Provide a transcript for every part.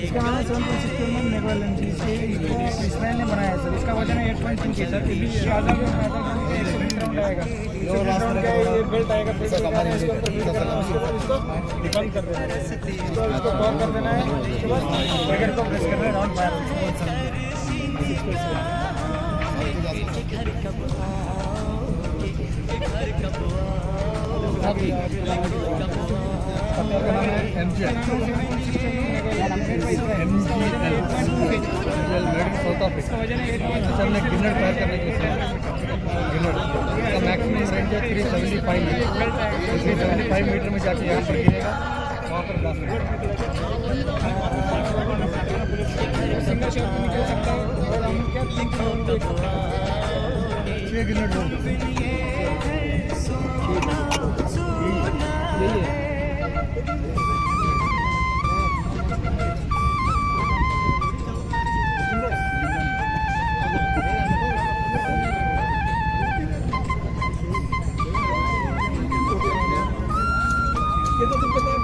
इसका नाम 7.6 नेगवालेंट से इसराइल ने बनाया है सर। इसका वजन है 8.2 kg सर। ये राजा में राउंड आएगा, जो राउंड का ये बेल्ट आएगा, बेल्ट इसको बंद कर देना है, इसको कॉल कर देना है, उसके बाद ट्रिगर को प्रेस करना है, राउंड फायर गिनट फायर करने के लिए मैक्सिमम रेंज है 375 मीटर। 375 मीटर में जाके यहाँ पर गिरेगा, वहाँ पर ब्लास्ट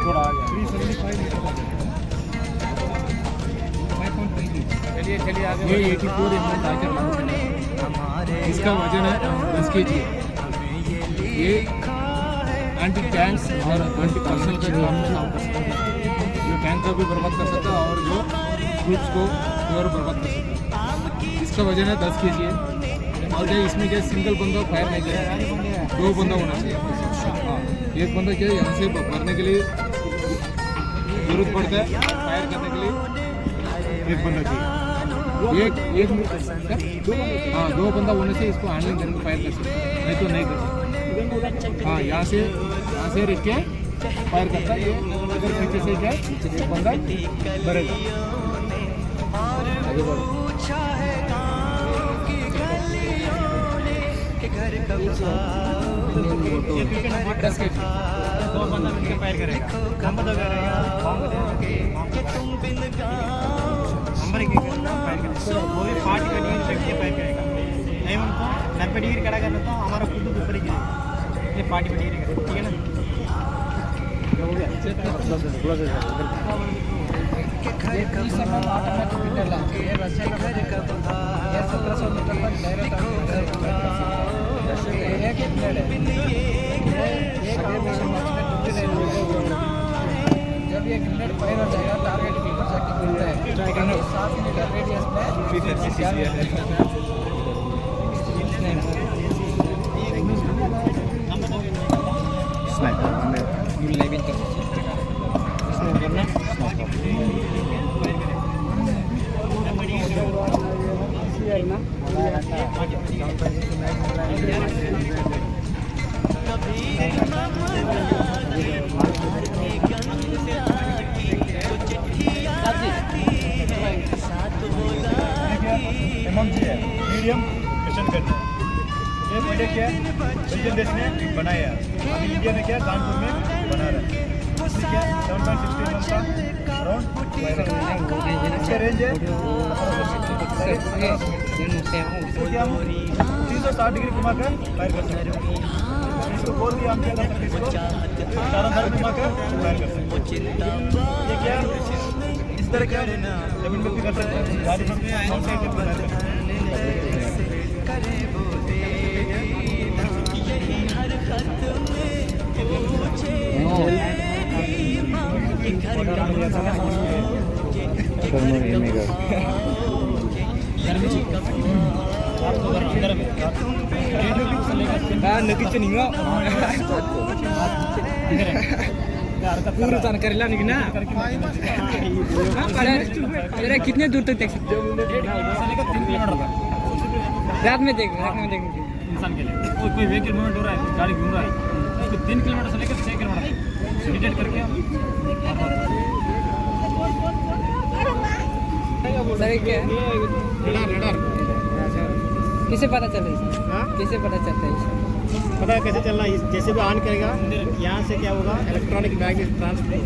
थोड़ा आ गया 375 मीटर। चलिए आगे। ये 84 mm टाइगर है, इसका वजन है 10 kg। ये एंटी टैंक और एंटी पर्सनल का जो टैंक को भी बर्बाद कर सकता है और जो ट्रूप्स को और बर्बाद कर सकता है। इसका वजन है 10 kg है। और क्या इसमें क्या सिंगल बंदा फायर नहीं करेगा, 2 बंदा होना चाहिए। हाँ, एक बंदा क्या यहाँ से भरने के लिए जरूरत पड़ता है, फायर करने के लिए एक बंदा चाहिए। एक हाँ 2 बंदा होने से इसको हैंडलिंग करके फायर कर सकते हैं, नहीं तो नहीं कर सकते। हाँ यहाँ से रख के फायर करता है। ये अगर पीछे से क्या एक बंदा भरेगा, आगे बढ़ो। 10 kg 2 बंदा मिलकर फायर करेगा। हम बता करेगा नंबर एक फायर करेगा, वो भी 40 डिग्री तक के फायर करेगा। नहीं उनको 90 डिग्री खड़ा करना तो हमारा खुद ऊपर ही गिरेगा। ये 40 डिग्री करेगा, ठीक है ना? हो गया ऑटोमेटिक मिटरला ये रशिया का ये 1700 मीटर तक डायरेक्ट एक मिनट है। एक मिशन में जब ये ग्रेनेड फायर हो जाएगा टारगेट के ऊपर जाके गिरता है। 7 मीटर रेडियस में स्नाइपर हमें यूल लेविन कर स्नाइपर ना मीडियम क्वेश्चन करना है। ये पहले क्या बेल्जियम देश ने बनाया, अभी इंडिया में क्या कानपुर में बना रहा है। इसमें क्या 7.61 का अराउंड इसका रेंज है। इसको क्या हम 360 डिग्री घुमा कर फायर कर सकते हैं। इसको बोल दिया हम क्या कर सकते हैं, इसको 4 घुमा कर फायर कर सकते हैं। ये क्या इस तरह क्या जमीन पे भी कर सकते हैं, गाड़ी में नॉन साइड पे भी कर सकते हैं। कितने दूर तक देख सकते हो? 3 किलोमीटर रात में देख इंसान के लिए कोई व्हीकल मूवमेंट हो रहा है, गाड़ी घूम रहा है, उसको 3 किलोमीटर से लेकर 6 किलोमीटर डिटेक्ट करके हम किसे पता चल रहा है? कैसे पता चलता है? पता है कैसे चल रहा है? जैसे भी ऑन करेगा यहाँ से क्या होगा, इलेक्ट्रॉनिक मैग्नेट ट्रांसफर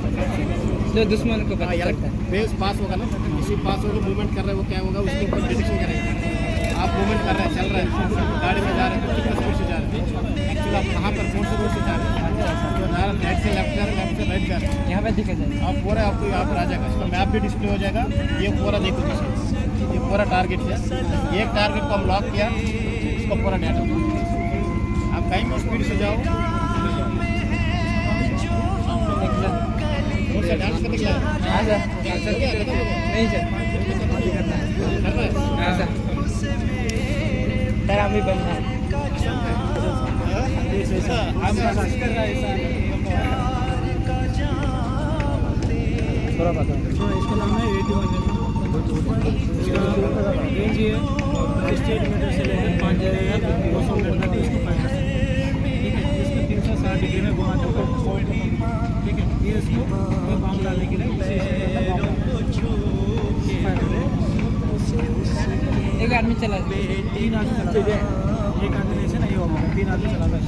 जो दुश्मन को पता चलता है। वेव्स पास होगा ना, इसी पास होगा, मूवमेंट कर रहे हैं, वो क्या होगा उसके ऊपर डिटेक्शन करेगा। आप मूवमेंट कर रहे हैं, चल रहे हैं, गाड़ी में जा रहे हैं, कितना स्पीड से जा रहे हैं, एक्चुअली आप कहाँ पर कौन से रोड से जा रहे हैं, राइट से लेफ्ट जा रहे हैं, लेफ्ट से राइट जा रहे हैं, यहाँ पे दिखा जाएगा। आप पूरा आपको यहाँ पर आ जाएगा, इसका मैप भी डिस्प्ले हो जाएगा। ये पूरा देखो, ये पूरा टारगेट है, एक टारगेट को हम लॉक किया, इसका पूरा डाटा आप कहीं भी स्पीड से जाओ। डांस करने के लिए नहीं सर हम भी बन रहे थोड़ा पता इसका नाम है 81 रेंज है 68 मीटर से लेकर 5200 मीटर तक इसको फायर कर सकते हैं। ठीक है, इसको 360 डिग्री में घुमाते हुए पॉइंट, ठीक है, ये इसको बम डालने के लिए एक आदमी चला, 3 आदमी चला, एक आदमी ऐसे नहीं होगा, 3 आदमी चला रहा है।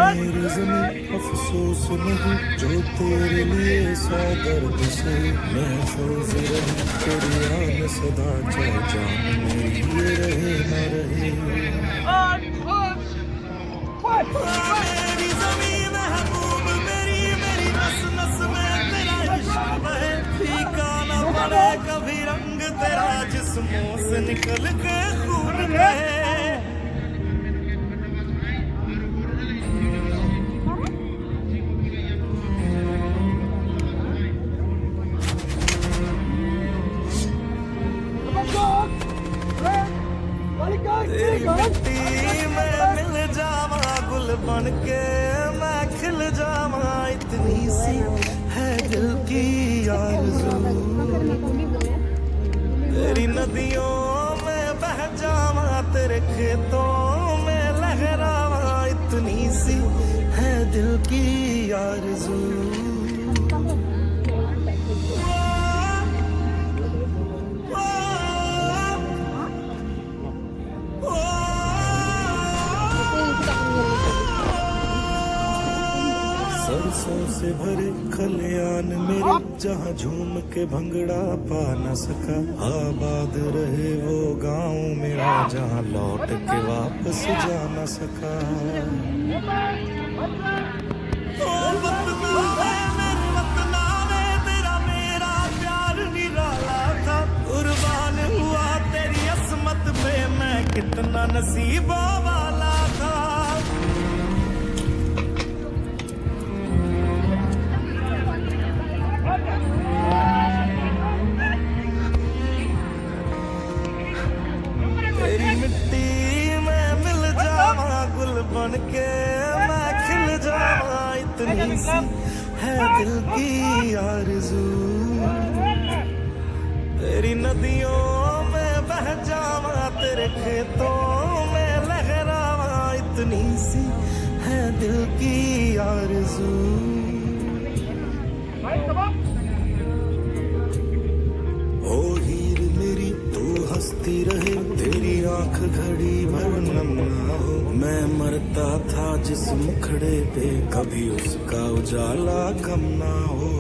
मेरी ज़मीं अफसोस नहीं जो तेरे लिए सौ दर्द से महफूज रहे, तेरी आन सदा चाहे जान मेरी ये रहे न रहे। मेरी ज़मीं महबूब मेरी, मेरी नस नस में तेरा इश्क बहे, फीका न पड़े कभी रंग तेरा जिस्मों से निकल के खून बहे। तेरी मिट्टी में मिल जावा, गुल बन के मैं खिल जावा, इतनी सी है दिल की आरज़ू। तेरी नदियों में बह जावा, तेरे खेतों में लहरावा, इतनी सी है दिल की आरज़ू। सरसों से भरे खलियान मेरे, जहाँ झूम के भंगड़ा पा न सका, आबाद रहे वो गाँव मेरा जहाँ लौट के वापस जा न सका। ओ वतना है मेरे वतना रे, तेरा मेरा प्यार निराला था, कुर्बान हुआ तेरी असमत पे मैं कितना नसीबों वाला था। सी है दिल की आरज़ू, तेरी नदियों में बह जावा, तेरे खेतों में लहरावा, इतनी सी है दिल की आरज़ू। ओ हीर मेरी तू हंसती रहे, तेरी आंख घड़ी भर नम ना हो, मैं मरता था जिस मुखड़े पे, कभी उसका उजाला कम ना हो।